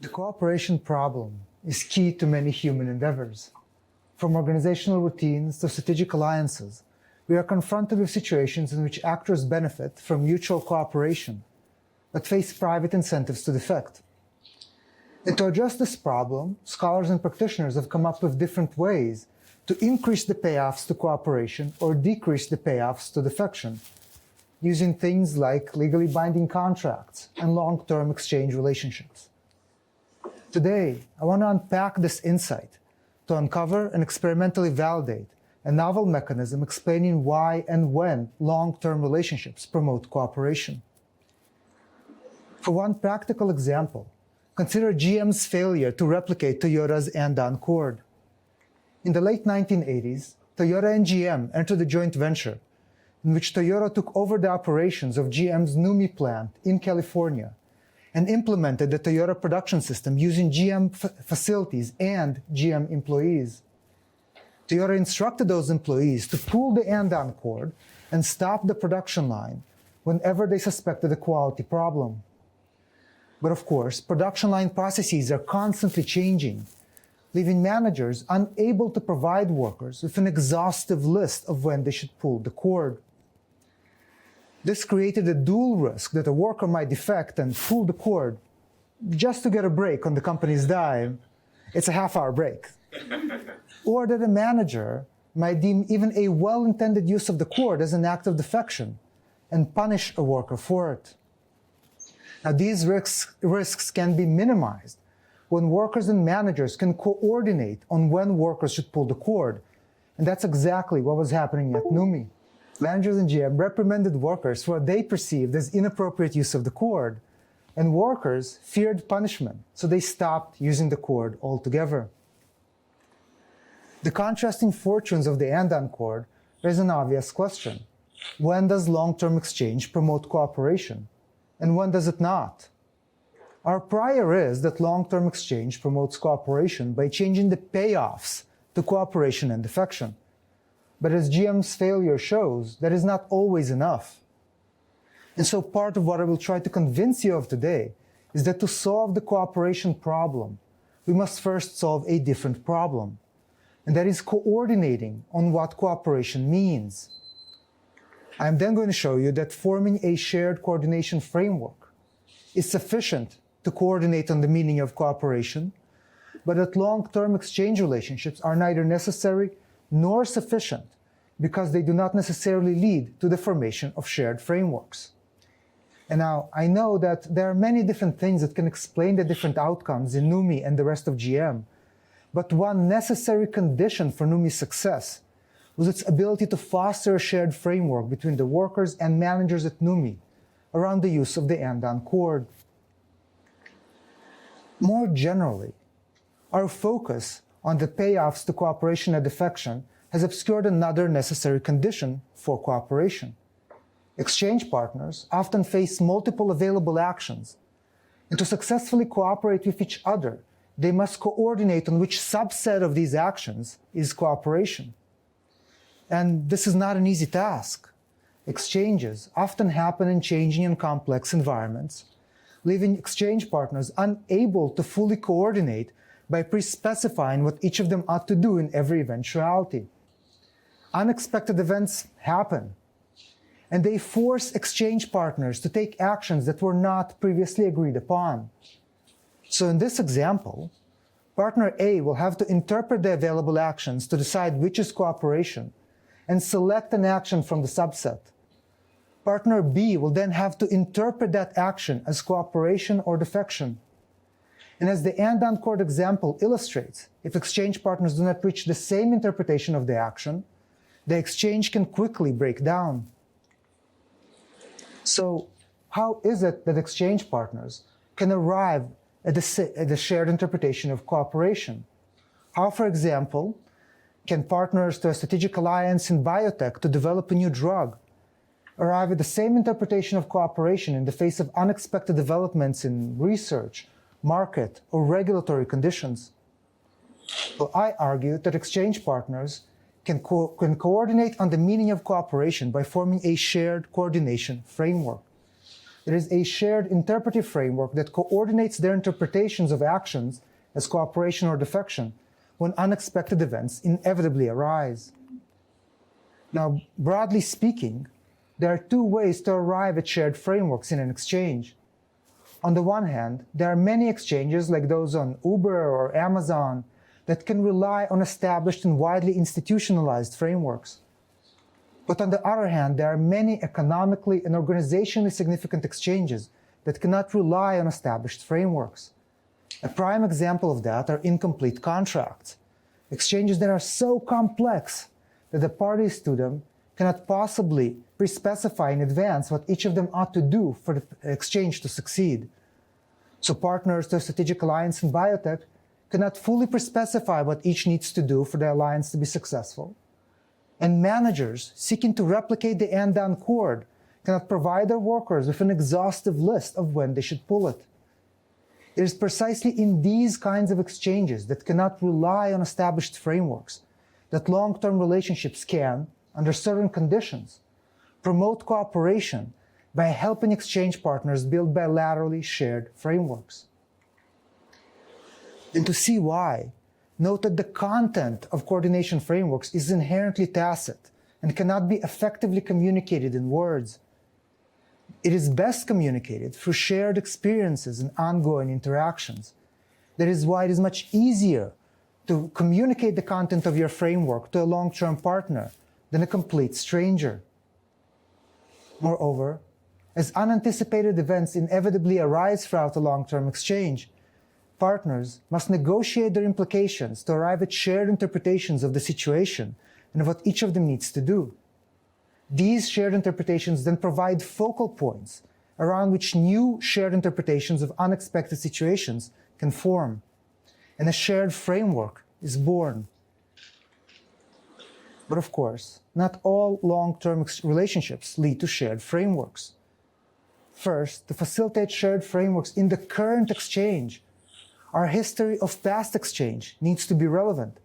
The cooperation problem is key to many human endeavors. From organizational routines to strategic alliances, we are confronted with situations in which actors benefit from mutual cooperation, but face private incentives to defect. And to address this problem, scholars and practitioners have come up with different ways to increase the payoffs to cooperation or decrease the payoffs to defection, using things like legally binding contracts and long-term exchange relationships. Today, I want to unpack this insight to uncover and experimentally validate a novel mechanism explaining why and when long-term relationships promote cooperation. For one practical example, consider GM's failure to replicate Toyota's and-on cord. In the late 1980s, Toyota and GM entered a joint venture in which Toyota took over the operations of GM's Numi plant in California and implemented the Toyota production system using GM facilities and GM employees. Toyota instructed those employees to pull the and-on cord and stop the production line whenever they suspected a quality problem. But of course, production line processes are constantly changing, leaving managers unable to provide workers with an exhaustive list of when they should pull the cord. This created a dual risk that a worker might defect and pull the cord just to get a break on the company's dime. It's a half-hour break. Or that a manager might deem even a well-intended use of the cord as an act of defection and punish a worker for it. Now, these risks can be minimized when workers and managers can coordinate on when workers should pull the cord. And that's exactly what was happening at Numi. Managers and GM reprimanded workers for what they perceived as inappropriate use of the cord, and workers feared punishment, so they stopped using the cord altogether. The contrasting fortunes of the and-on cord raise an obvious question. When does long-term exchange promote cooperation, and when does it not? Our prior is that long-term exchange promotes cooperation by changing the payoffs to cooperation and defection. But as GM's failure shows, that is not always enough. And so part of what I will try to convince you of today is that to solve the cooperation problem, we must first solve a different problem, and that is coordinating on what cooperation means. I am then going to show you that forming a shared coordination framework is sufficient to coordinate on the meaning of cooperation, but that long-term exchange relationships are neither necessary nor sufficient because they do not necessarily lead to the formation of shared frameworks. And now, I know that there are many different things that can explain the different outcomes in Numi and the rest of GM, but one necessary condition for Numi's success was its ability to foster a shared framework between the workers and managers at Numi around the use of the and-on cord. More generally, our focus on the payoffs to cooperation and defection has obscured another necessary condition for cooperation. Exchange partners often face multiple available actions, and to successfully cooperate with each other, they must coordinate on which subset of these actions is cooperation. And this is not an easy task. Exchanges often happen in changing and complex environments, leaving exchange partners unable to fully coordinate by pre-specifying what each of them ought to do in every eventuality. Unexpected events happen, and they force exchange partners to take actions that were not previously agreed upon. So in this example, partner A will have to interpret the available actions to decide which is cooperation and select an action from the subset. Partner B will then have to interpret that action as cooperation or defection. And as the and-on cord example illustrates, if exchange partners do not reach the same interpretation of the action, the exchange can quickly break down. So, how is it that exchange partners can arrive at the shared interpretation of cooperation? How, for example, can partners to a strategic alliance in biotech to develop a new drug arrive at the same interpretation of cooperation in the face of unexpected developments in research, market, or regulatory conditions? Well, I argue that exchange partners can coordinate on the meaning of cooperation by forming a shared coordination framework. there is a shared interpretive framework that coordinates their interpretations of actions as cooperation or defection when unexpected events inevitably arise. Now, broadly speaking, there are two ways to arrive at shared frameworks in an exchange. On the one hand, there are many exchanges like those on Uber or Amazon that can rely on established and widely institutionalized frameworks. But on the other hand, there are many economically and organizationally significant exchanges that cannot rely on established frameworks. A prime example of that are incomplete contracts, exchanges that are so complex that the parties to them cannot possibly pre-specify in advance what each of them ought to do for the exchange to succeed. So partners to a strategic alliance in biotech cannot fully pre-specify what each needs to do for the alliance to be successful. And managers seeking to replicate the end-on cord cannot provide their workers with an exhaustive list of when they should pull it. It is precisely in these kinds of exchanges that cannot rely on established frameworks that long-term relationships can, under certain conditions, promote cooperation by helping exchange partners build bilaterally shared frameworks. And to see why, note that the content of coordination frameworks is inherently tacit and cannot be effectively communicated in words. It is best communicated through shared experiences and ongoing interactions. That is why it is much easier to communicate the content of your framework to a long-term partner than a complete stranger. Moreover, as unanticipated events inevitably arise throughout a long-term exchange, partners must negotiate their implications to arrive at shared interpretations of the situation and of what each of them needs to do. These shared interpretations then provide focal points around which new shared interpretations of unexpected situations can form, and a shared framework is born. But of course, not all long-term relationships lead to shared frameworks. First, to facilitate shared frameworks in the current exchange, our history of past exchange needs to be relevant.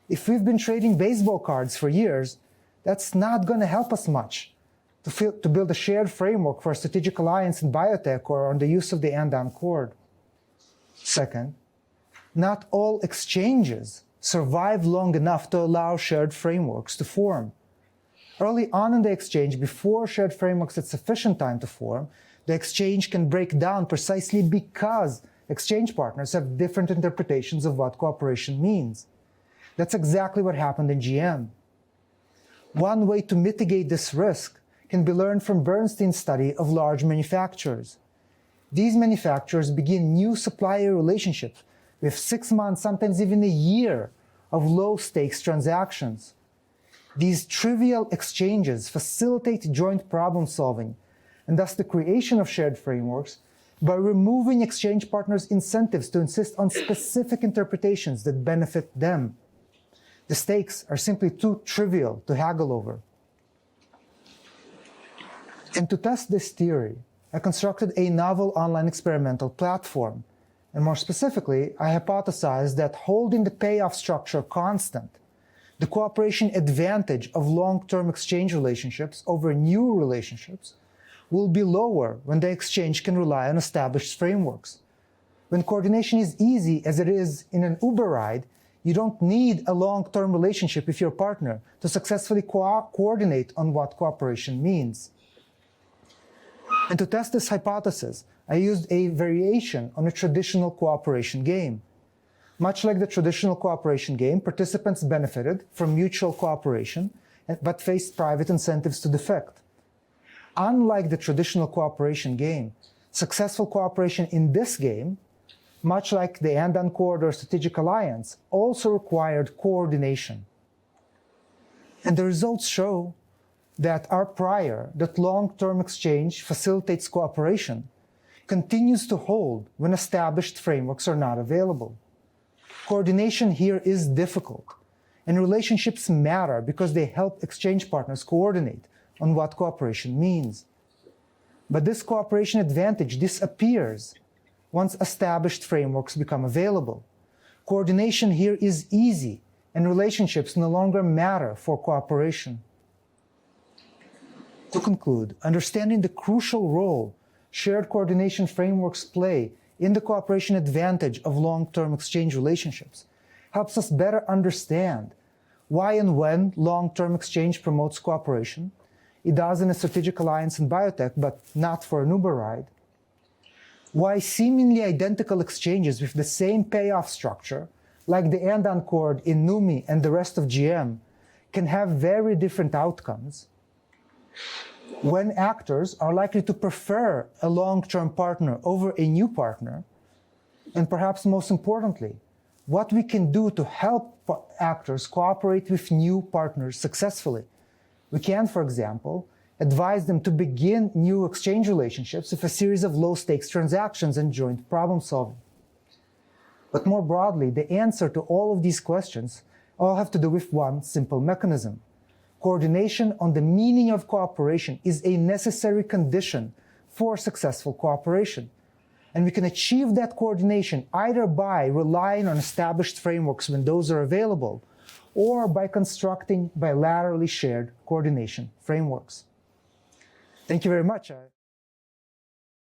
If we've been trading baseball cards for years, that's not going to help us much to build a shared framework for a strategic alliance in biotech or on the use of the end-on cord. Second, not all exchanges survive long enough to allow shared frameworks to form. Early on in the exchange, before shared frameworks had sufficient time to form, the exchange can break down precisely because exchange partners have different interpretations of what cooperation means. That's exactly what happened in GM. One way to mitigate this risk can be learned from Bernstein's study of large manufacturers. These manufacturers begin new supplier relationships with 6 months, sometimes even a year, of low-stakes transactions. These trivial exchanges facilitate joint problem-solving and thus the creation of shared frameworks by removing exchange partners' incentives to insist on specific interpretations that benefit them. The stakes are simply too trivial to haggle over. And to test this theory, I constructed a novel online experimental platform. And more specifically, I hypothesized that holding the payoff structure constant, the cooperation advantage of long-term exchange relationships over new relationships will be lower when the exchange can rely on established frameworks. When coordination is easy, as it is in an Uber ride, you don't need a long-term relationship with your partner to successfully coordinate on what cooperation means. And to test this hypothesis, I used a variation on a traditional cooperation game. Much like the traditional cooperation game, participants benefited from mutual cooperation, but faced private incentives to defect. Unlike the traditional cooperation game, successful cooperation in this game, much like the end-on cord or strategic alliance, also required coordination. And the results show that our prior, that long-term exchange facilitates cooperation, continues to hold when established frameworks are not available. Coordination here is difficult, and relationships matter because they help exchange partners coordinate on what cooperation means. But this cooperation advantage disappears once established frameworks become available. Coordination here is easy, and relationships no longer matter for cooperation. To conclude, understanding the crucial role shared coordination frameworks play in the cooperation advantage of long-term exchange relationships helps us better understand why and when long-term exchange promotes cooperation. It does in a strategic alliance in biotech, but not for an Uber ride. Why seemingly identical exchanges with the same payoff structure, like the and chord in NUMI and the rest of GM, can have very different outcomes. When actors are likely to prefer a long-term partner over a new partner, and perhaps most importantly, what we can do to help actors cooperate with new partners successfully. We can, for example, advise them to begin new exchange relationships with a series of low-stakes transactions and joint problem-solving. But more broadly, the answer to all of these questions all have to do with one simple mechanism. Coordination on the meaning of cooperation is a necessary condition for successful cooperation. And we can achieve that coordination either by relying on established frameworks when those are available, or by constructing bilaterally shared coordination frameworks. Thank you very much.